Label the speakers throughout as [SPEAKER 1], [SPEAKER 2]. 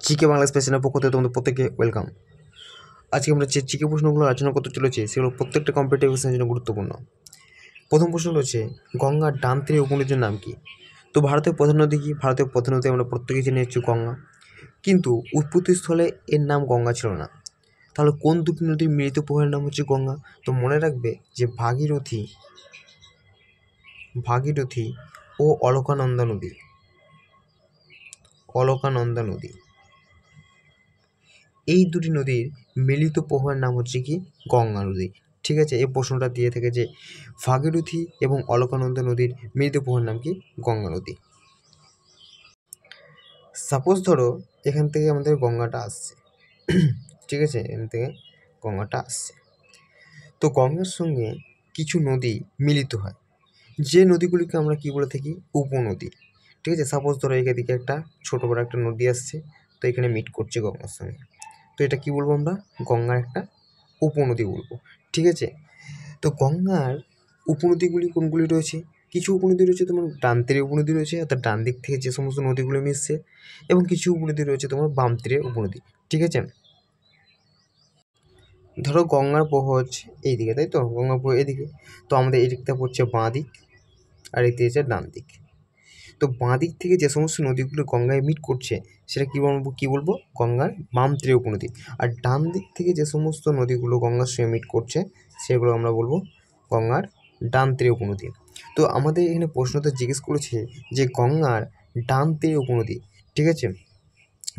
[SPEAKER 1] GK Bangla স্পেশালের পক্ষ থেকে তোমাদের প্রত্যেককে ওয়েলকাম। আজকে আমরা যে জিকে প্রশ্নগুলো আলোচনা করতে চলেছি সেগুলো প্রত্যেকটা কম্পিটিটিভ এক্সামের জন্য গুরুত্বপূর্ণ। প্রথম প্রশ্ন রয়েছে, গঙ্গার ডান তীরে উপনদীর নাম কি? তো ভারতের প্রধান নদী কি? ভারতের প্রধান নদী আমরা প্রত্যেকেই জেনে যাচ্ছি গঙ্গা, কিন্তু উৎপত্তিস্থলে এর নাম গঙ্গা ছিল না। তাহলে কোন দুটি নদীর মিলিত প্রবাহের নাম হচ্ছে গঙ্গা? তো মনে রাখবে যে ভাগীরথী ও অলকানন্দা নদী এই দুটি নদীর মিলিত প্রবাহের নাম হচ্ছে কি? গঙ্গা নদী। ঠিক আছে, এই প্রশ্নটা দিয়ে থেকে যে ভাগীরথী এবং অলকানন্দা নদীর মিলিত প্রবাহের নাম কি? গঙ্গা নদী। সাপোজ ধরো এখান থেকে আমাদের গঙ্গাটা আসছে, ঠিক আছে, এখান থেকে গঙ্গাটা আসছে, তো গঙ্গার সঙ্গে কিছু নদী মিলিত হয়, যে নদীগুলিকে আমরা কি বলে থাকি? উপনদী। ঠিক আছে, সাপোজ ধরো এদিকে একটা ছোটো বড়ো একটা নদী আসছে, তো এখানে মিট করছে গঙ্গার সঙ্গে, তো এটা কি বলবো আমরা? গঙ্গার একটা উপনদী বলবো। ঠিক আছে, তো গঙ্গার উপনদীগুলি কোনগুলি রয়েছে? কিছু উপনদী রয়েছে তোমার ডান তীরে উপনদী রয়েছে, অর্থাৎ ডান দিক থেকে যে সমস্ত নদীগুলো মিশছে, এবং কিছু উপনদী রয়েছে তোমার বাম তীরে উপনদী। ঠিক আছে, ধরো গঙ্গার প্রবাহ হচ্ছে এইদিকে, তাই তো? গঙ্গার প্রবাহ এদিকে, তো আমাদের এই দিকটা পড়ছে বাঁ দিক আর এই দিকে হচ্ছে ডান দিক। তো বাঁ দিক থেকে যে সমস্ত নদীগুলো গঙ্গায় মিট করছে সেটা কী বলবো? গঙ্গার বাম তীরে উপনদী। আর ডান দিক থেকে যে সমস্ত নদীগুলো গঙ্গার সঙ্গে মিট করছে সেগুলো আমরা বলবো গঙ্গার ডান তীরে উপনদী। তো আমাদের এখানে প্রশ্নটা জিজ্ঞেস করেছে যে গঙ্গার ডান তীরে উপনদী। ঠিক আছে,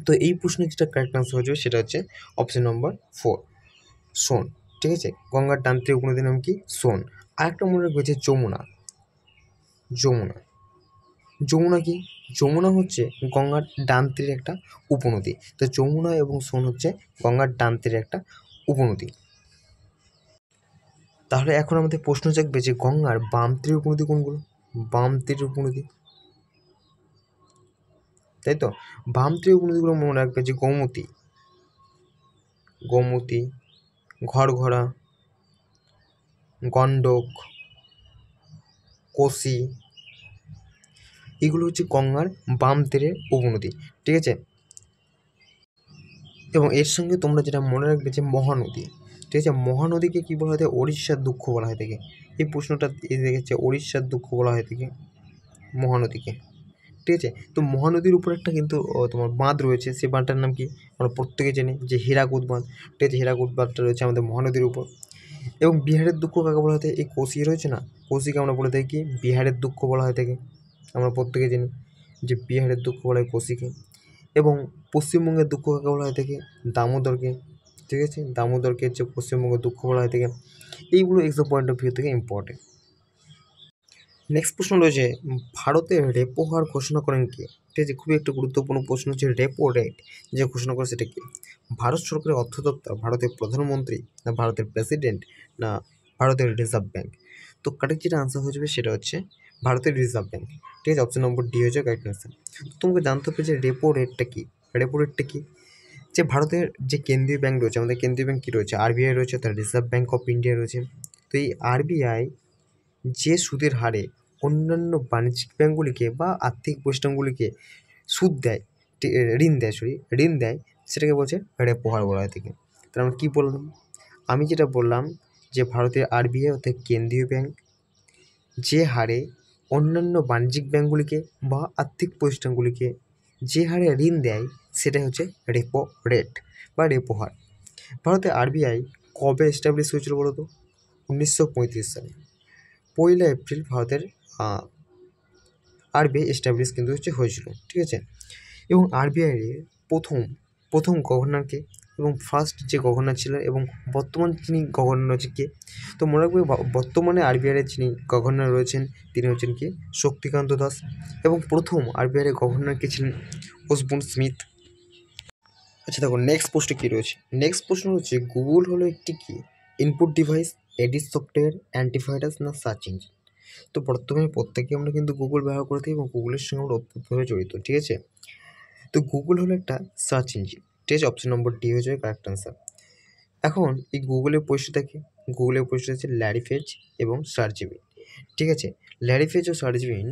[SPEAKER 1] তো এই প্রশ্নের যেটা কারেক্ট আনসার হয়ে যাবে সেটা হচ্ছে অপশন নম্বর 4, সোন। ঠিক আছে, গঙ্গার ডান তীরে উপনদীর নাম কি? সোন। আরেকটা মনে রাখবে যে যমুনা কি? যমুনা হচ্ছে গঙ্গার ডান তীরে একটা উপনদী। তো যমুনা এবং সোন হচ্ছে গঙ্গার ডান তীরে একটা উপনদী। তাহলে এখন আমাদের প্রশ্ন জাগবে যে গঙ্গার বাম তীরের উপনদী কোনগুলো? বাম তীরের উপনদী, তাই তো? বাম তীরের উপনদীগুলো মনে রাখবে যে গোমতী, ঘরঘরা, গণ্ডক, কোশি, এগুলো হচ্ছে গঙ্গার বাম তীরের উপনদী। ঠিক আছে, এবং এর সঙ্গে তোমরা যেটা মনে রাখবে যে মহানদী। ঠিক আছে, মহানদীকে কী বলা হয়? ওড়িশার দুঃখ বলা হয় থাকে। এই প্রশ্নটা দেখেছে, ওড়িশার দুঃখ বলা হয় থাকে মহানদীকে। ঠিক আছে, তো মহানদীর উপর একটা কিন্তু তোমার বাঁধ রয়েছে, সেই বাঁধটার নাম কি? আমরা প্রত্যেকে জানি যে হীরাকুদ বাঁধ। ঠিক আছে, হীরাকুদ বাঁধটা রয়েছে আমাদের মহানদীর উপর। এবং বিহারের দুঃখ কাকে বলা হয়? এই কোশি রয়েছে না, কোশিকে আমরা বলে থাকি কি? বিহারের দুঃখ বলা হয় থাকে। আমরা প্রত্যেকে জানি যে বিহারের দুঃখ বলা হয় কোশিকে। এবং পশ্চিমবঙ্গের দুঃখ কাকে বলা হয় থাকে? দামোদরকে। ঠিক আছে, দামোদরকে হচ্ছে পশ্চিমবঙ্গের দুঃখ বলা হয় থাকে। এইগুলো এক্সাম পয়েন্ট অফ ভিউ থেকে ইম্পর্টেন্ট। নেক্সট প্রশ্ন রয়েছে, ভারতের রেপো হার ঘোষণা করেন কে? ঠিক আছে, খুবই একটা গুরুত্বপূর্ণ প্রশ্ন হচ্ছে রেপো রেট যে ঘোষণা করে সেটা কি? ভারত সরকারের অর্থ দপ্তর, ভারতের প্রধানমন্ত্রী, না ভারতের প্রেসিডেন্ট, না ভারতের রিজার্ভ ব্যাঙ্ক? তো কারেক্ট যেটা আনসার হয়ে যাবে সেটা হচ্ছে ভারতের রিজার্ভ ব্যাঙ্ক। ঠিক আছে, অপশন নম্বর ডি হচ্ছে কারেক্ট আনসার। তোমাকে জানতে হবে যে রেপো রেটটা কী? রেপো রেটটা কী? যে ভারতের যে কেন্দ্রীয় ব্যাঙ্ক রয়েছে, আমাদের কেন্দ্রীয় ব্যাঙ্ক কী রয়েছে? আরবিআই রয়েছে, তার রিজার্ভ ব্যাঙ্ক অফ ইন্ডিয়া রয়েছে। তো এই আরবিআই যে সুদের হারে অন্যান্য বাণিজ্যিক ব্যাঙ্কগুলিকে বা আর্থিক প্রতিষ্ঠানগুলিকে ঋণ দেয়, সেটাকে বলছে রেপো হার বলা হয় থাকে। তাহলে আমরা কী বললাম? আমি যেটা বললাম যে ভারতের আরবিআই অর্থাৎ কেন্দ্রীয় ব্যাঙ্ক যে হারে অন্যান্য বাণিজ্যিক ব্যাঙ্কগুলিকে বা আর্থিক প্রতিষ্ঠানগুলিকে যে হারে ঋণ দেয় সেটাই হচ্ছে রেপো রেট বা রেপো হার। ভারতের আরবিআই কবে এস্টাবলিশ হয়েছিল বলো তো? 1935 সালে 1 এপ্রিল ভারতের আরবিআই এস্টাবলিশ কিন্তু হয়েছিল। ঠিক আছে, এবং আরবিআইয়ের প্রথম গভর্নরকে এবং ফার্স্ট যে গভর্নর ছিলেন এবং বর্তমান যিনি গভর্নর হচ্ছে কে? তো মনে রাখবে বর্তমানে আরবিআইয়ের যিনি গভর্নর রয়েছেন তিনি হচ্ছেন কি? শক্তিকান্ত দাস। এবং প্রথম আরবিআইয়ের গভর্নর কে ছিলেন? Osbourne Smith. আচ্ছা দেখো নেক্সট প্রশ্ন কী রয়েছে? নেক্সট প্রশ্ন হচ্ছে, গুগল হলো একটি কি? Input device, edit software, antivirus, না সার্চ ইঞ্জিন? তো বর্তমানে প্রত্যেকে আমরা কিন্তু গুগল ব্যবহার করে থাকি এবং গুগলের সঙ্গে আমরা ওতপ্রোতভাবে জড়িত। ঠিক আছে, তো গুগল হলো একটা সার্চ ইঞ্জিন। ঠিক আছে, অপশন নম্বর ডি হয়ে যাবে কারেক্ট আনসার। এখন এই গুগলের পরিচিত কি? গুগলের পরিচিত হচ্ছে ল্যারি পেজ এবং সার্চবিন। ঠিক আছে, ল্যারি পেজ ও সার্চবিন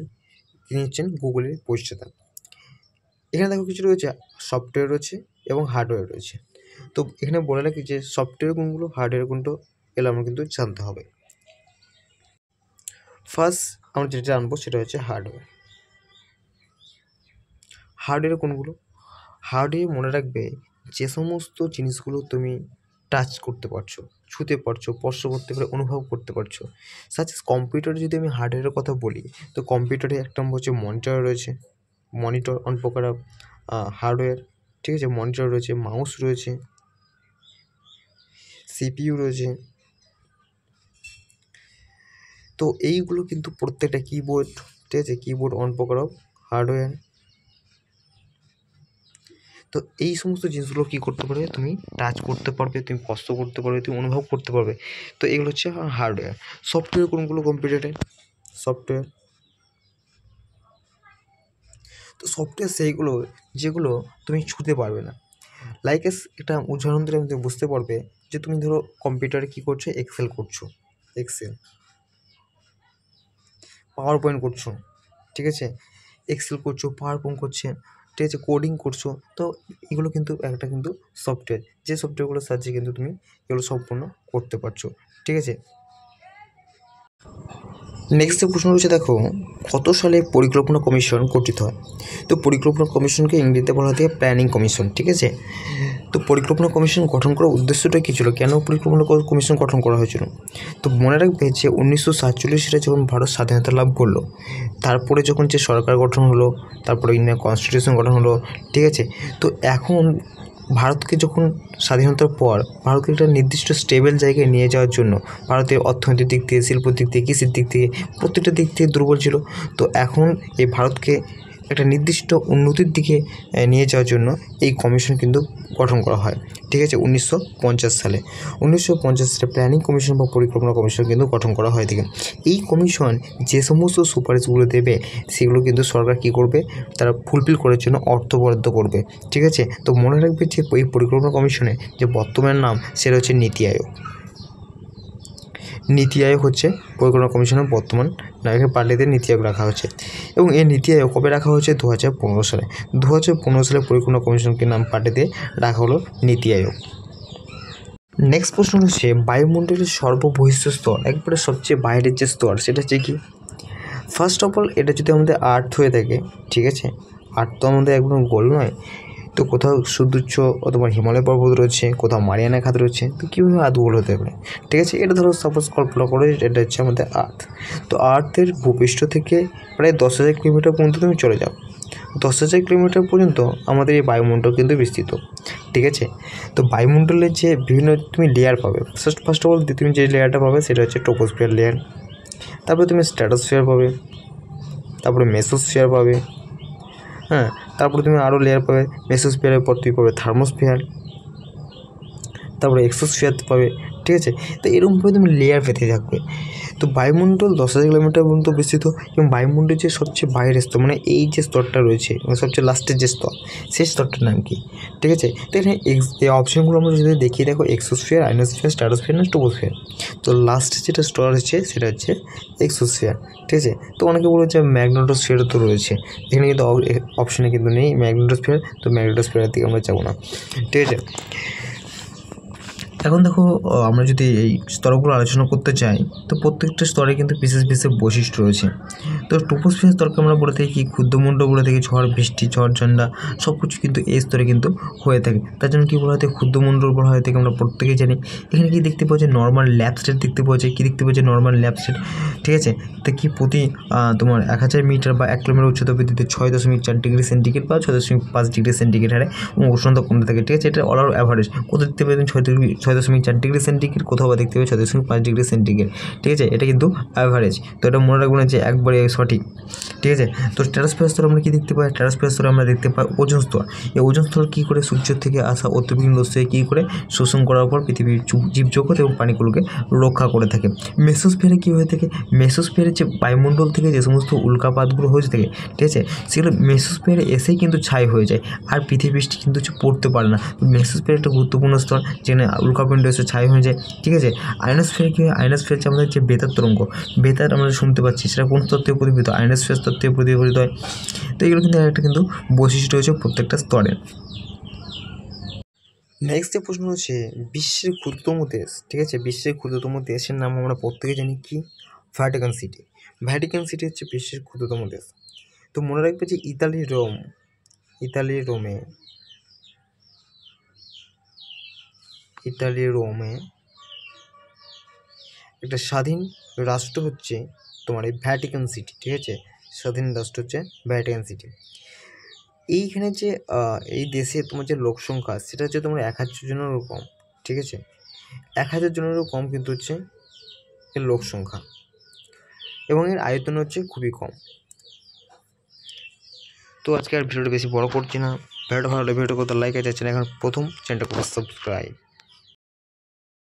[SPEAKER 1] তিনি হচ্ছেন গুগলের পরিচিতা। এখানে দেখো কিছু রয়েছে সফটওয়্যার রয়েছে এবং হার্ডওয়্যার রয়েছে। তো এখানে বলে রাখি যে সফটওয়্যার কোনগুলো, হার্ডওয়্যার কোনটা, এগুলো আমরা কিন্তু জানতে হবে। ফার্স্ট আমরা যেটা জানবো সেটা হচ্ছে হার্ডওয়্যার। হার্ডওয়্যার কোনগুলো? হার্ডওয়্যার মনে রাখবে যে সমস্ত জিনিসগুলো তুমি টাচ করতে পারছো, ছুঁতে পারছো, স্পর্শ করতে পারো, অনুভব করতে পারছো। সাচ কম্পিউটারে যদি আমি হার্ডওয়্যারের কথা বলি, তো কম্পিউটারে এক নম্বর হচ্ছে মনিটর রয়েছে, মনিটর অন প্রকার হার্ডওয়্যার, ঠিক আছে। মনিটর রয়েছে, মাউস রয়েছে, সিপিইউ রয়েছে। তো এইগুলো কিন্তু প্রত্যেকটা কিবোর্ড, ঠিক আছে, কিবোর্ড অন প্রকার হার্ডওয়্যার। তো এই সমস্ত জিনিসগুলো কী করতে পারবে, তুমি টাচ করতে পারবে, তুমি স্পর্শ করতে পারবে, তুমি অনুভব করতে পারবে। তো এগুলো হচ্ছে হার্ডওয়্যার। সফটওয়্যার কোনগুলো কম্পিউটারে? সফটওয়্যার, তো সফটওয়্যার সেইগুলো যেগুলো তুমি ছুঁতে পারবে না। লাইক একটা উদাহরণ দিলে তুমি বুঝতে পারবে যে তুমি ধরো কম্পিউটারে কী করছো, এক্সেল করছো, এক্সেল, পাওয়ার পয়েন্ট করছো, ঠিক আছে, এক্সেল করছো, পাওয়ার পয়েন্ট করছে, ঠিক আছে, কোডিং করছো। তো এগুলো কিন্তু একটা কিন্তু সফটওয়্যার, যে সফটওয়্যারগুলোর সাহায্যে কিন্তু তুমি এগুলো সম্পূর্ণ করতে পারছো, ঠিক আছে। নেক্সট যে প্রশ্ন রয়েছে, দেখো কত সালে পরিকল্পনা কমিশন গঠিত হয়? তো পরিকল্পনা কমিশনকে ইংরেজিতে বলা হয় প্ল্যানিং কমিশন, ঠিক আছে। তো পরিকল্পনা কমিশন গঠন করার উদ্দেশ্যটা কী ছিল, কেন পরিকল্পনা কমিশন গঠন করা হয়েছিল? তো মনে রাখবে যে 1947 সালে যখন ভারত স্বাধীনতা লাভ করলো, তারপরে যখন যে সরকার গঠন হলো, তারপরে ইন্ডিয়ান কনস্টিটিউশন গঠন হলো, ঠিক আছে। তো এখন ভারতকে যখন স্বাধীনতার পর ভারতকে একটা নির্দিষ্ট স্টেবল জায়গায় নিয়ে যাওয়ার জন্য, ভারতের অর্থনৈতিক দিক থেকে, শিল্প দিক থেকে, কৃষির দিক থেকে, প্রত্যেকটা দিক থেকে দুর্বল ছিল। তো এখন এই ভারতকে একটা নির্দিষ্ট উন্নতির দিকে নিয়ে যাওয়ার জন্য এই কমিশন কিন্তু গঠন করা হয়, ঠিক আছে। 1950 সালে প্ল্যানিং কমিশন বা পরিকল্পনা কমিশন কিন্তু গঠন করা হয় থেকে। এই কমিশন যে সমস্ত সুপারিশগুলো দেবে সেগুলো কিন্তু সরকার কী করবে, তারা ফুলফিল করার জন্য অর্থ বরাদ্দ করবে, ঠিক আছে। তো মনে রাখবে যে এই পরিকল্পনা কমিশনের যে বর্তমান নাম সেটা হচ্ছে নীতি আয়োগ। নীতি আয়োগ হচ্ছে পরিকল্পনা কমিশনের বর্তমান নায়কের পাল্টিতে নীতি আয়োগ রাখা হচ্ছে। এবং এই নীতি আয়োগ কবে রাখা হয়েছে? 2015 সালে। 2015 সালে পরিকল্পনা কমিশনকে নাম পাল্টিতে রাখা হলো নীতি আয়োগ। নেক্সট প্রশ্ন হচ্ছে বায়ুমণ্ডলের সর্ববহিষ্ঠ স্তর, একবারে সবচেয়ে বাইরের যে স্তর সেটা হচ্ছে কি? ফার্স্ট অফ অল এটা যদি আমাদের আর্থ হয়ে থাকে, ঠিক আছে, আর্থ তো আমাদের একদম গোল নয়। তো কোথাও সুদূচ্চ তোমার হিমালয় পর্বত রয়েছে, কোথাও মারিয়ানা খাত রয়েছে, তো কীভাবে আর্থ গোল হতে পারে, ঠিক আছে। এটা ধরো সাপোজ কল্পনা করে এটা হচ্ছে আমাদের আর্থ। তো আর্থের ভূপৃষ্ঠ থেকে প্রায় 10,000 কিলোমিটার পর্যন্ত তুমি চলে যাও, 10,000 কিলোমিটার পর্যন্ত আমাদের এই বায়ুমণ্ডল কিন্তু বিস্তৃত, ঠিক আছে। তো বায়ুমণ্ডলের যে বিভিন্ন তুমি লেয়ার পাবে, ফার্স্ট অফ অল তুমি যে লেয়ারটা পাবে সেটা হচ্ছে ট্রপোস্ফিয়ার লেয়ার, তারপরে তুমি স্ট্র্যাটোস্ফিয়ার পাবে, তারপরে মেসোস্ফিয়ার পাবে, হ্যাঁ, তারপরে তুমি আরও লেয়ার পাবে। মেসোস্ফিয়ারের পর তুমি পাবে থার্মোস্ফিয়ার, তারপরে এক্সোস্ফিয়ার পাবে, ঠিক আছে। তো এরকমভাবে তুমি লেয়ার পেতে থাকবে। তো বায়ুমণ্ডল 10,000 কিলোমিটার পর্যন্ত বিস্তৃত, এবং বায়ুমণ্ডলের যে সবচেয়ে বাইরের স্তর, মানে এই যে স্তরটা রয়েছে, মানে সবচেয়ে লাস্টের যে স্তর, সেই স্তরটার নাম কি, ঠিক আছে। তো এখানে এই অপশনগুলো আমরা যদি দেখিয়ে দেখো, এক্সোস্ফিয়ার, আয়নোস্ফিয়ার, স্ট্র্যাটোস্ফিয়ার না ট্রপোস্ফিয়ার। তো লাস্টে যেটা স্তর হচ্ছে সেটা হচ্ছে এক্সোস্ফিয়ার, ঠিক আছে। তো অনেকে বলে যে ম্যাগনেটোস্ফিয়ারও তো রয়েছে, এখানে কিন্তু অপশনে কিন্তু নেই ম্যাগনেটোস্ফিয়ার। তো ম্যাগনেটোস্ফিয়ারের দিকে আমরা যাবো না, ঠিক আছে। এখন দেখো আমরা যদি এই স্তরগুলো আলোচনা করতে চাই, তো প্রত্যেকটা স্তরে কিন্তু বিশেষ বিশেষ বৈশিষ্ট্য রয়েছে। তো ট্রপোস্ফিয়ার স্তরকে আমরা বলে থাকি কি, ক্ষুদ্রমণ্ডল বলে থাকি, ঝড় বৃষ্টি, ঝড় ঝঞ্ঝা সব কিছু কিন্তু এই স্তরে কিন্তু হয়ে থাকে। তার জন্য কী বলা হয়, ক্ষুদ্রমণ্ডল বলা হয় থেকে, আমরা প্রত্যেকেই জানি। এখানে কি দেখতে পাওয়া যায়, নর্মাল ল্যাব স্টেট দেখতে পাওয়া যায়। কী দেখতে পাওয়া যায়, নর্মাল ল্যাব স্টেট, ঠিক আছে। তো কি প্রতি তোমার 1000 মিটার বা 1 কিলোমিটার উচ্চতা বৃদ্ধিতে 6.4 ডিগ্রি সেন্টিগ্রেড বা 6.5 ডিগ্রি সেন্টিগ্রেড হারে উষ্ণতা কমতে থাকে, ঠিক আছে। এটা অল আউট অ্যাভারেজ। কোথাও দেখতে পাবেন 6.4 ডিগ্রি সেন্টিগ্রেড, কোথাও বা দেখতে পাবে 6.5 ডিগ্রি সেন্টিগ্রেড, ঠিক আছে। এটা কিন্তু অ্যাভারেজ। তো এটা মনে রাখবেন যে একবারে সঠিক, ঠিক আছে। তো স্ট্র্যাটোস্ফিয়ার স্তরে আমরা কী দেখতে পাই, স্ট্র্যাটোস্ফিয়ার স্তরে আমরা দেখতে পাই ওজোন স্তর। এই ওজোন স্তর কী করে, সূর্যের থেকে আসা অতিবেগুনি রশ্মি কী করে শোষণ করার পর পৃথিবীর জীবজগৎ এবং প্রাণীগুলোকে রক্ষা করে থাকে। মেসোস্ফিয়ারে কী হয়ে থাকে, মেসোস্ফিয়ারের যে বায়ুমণ্ডল থেকে যে সমস্ত উল্কাপাতগুলো হয়ে থাকে, ঠিক আছে, সেগুলো মেসোস্ফিয়ারে এসেই কিন্তু ছাই হয়ে যায়, আর পৃথিবীর বৃষ্টি কিন্তু পড়তে পারে না। মেসোস্ফিয়ার একটা গুরুত্বপূর্ণ স্তর, যেখানে উল্কা পিণ্ড এসে ছাই হয়ে যায়, ঠিক আছে। আয়নোস্ফিয়ার কী হয়, আয়নোস্ফিয়ার হচ্ছে আমাদের যে বেতার তরঙ্গ, বেতার আমরা শুনতে পাচ্ছি, সেটা কোন তত্ত্বে প্রতিফলিত, আয়নোস্ফিয়ার তত্ত্বে প্রতিফলিত হয়। তো এগুলো কিন্তু একটা কিন্তু বৈশিষ্ট্য হচ্ছে প্রত্যেকটা স্তরের। নেক্সট যে প্রশ্ন হচ্ছে বিশ্বের ক্ষুদ্রতম দেশ, ঠিক আছে। বিশ্বের ক্ষুদ্রতম দেশের নাম আমরা প্রত্যেকে জানি কি, ভ্যাটিকান সিটি। ভ্যাটিকান সিটি হচ্ছে বিশ্বের ক্ষুদ্রতম দেশ। তো মনে রাখবে যে ইতালির রোমে একটা স্বাধীন রাষ্ট্র হচ্ছে তোমার এই ভ্যাটিকান সিটি, ঠিক আছে। স্বাধীন রাষ্ট্র হচ্ছে ভ্যাটিকান সিটি। এইখানে যে এই দেশে তোমার যে লোক সংখ্যা, সেটা হচ্ছে তোমার 1000 জনেরও কম, ঠিক আছে। 1000 জনেরও কম কিন্তু হচ্ছে এর লোক সংখ্যা, এবং এর আয়তন হচ্ছে খুবই কম। তো আজকে আর ভিডিওটা বেশি বড় করছি না। ভিডিওটা ভালো লাগলে ভিডিওটা করতে লাইক আছে, চ্যানেল এখন প্রথম চ্যানেলটা করতে সাবস্ক্রাইব।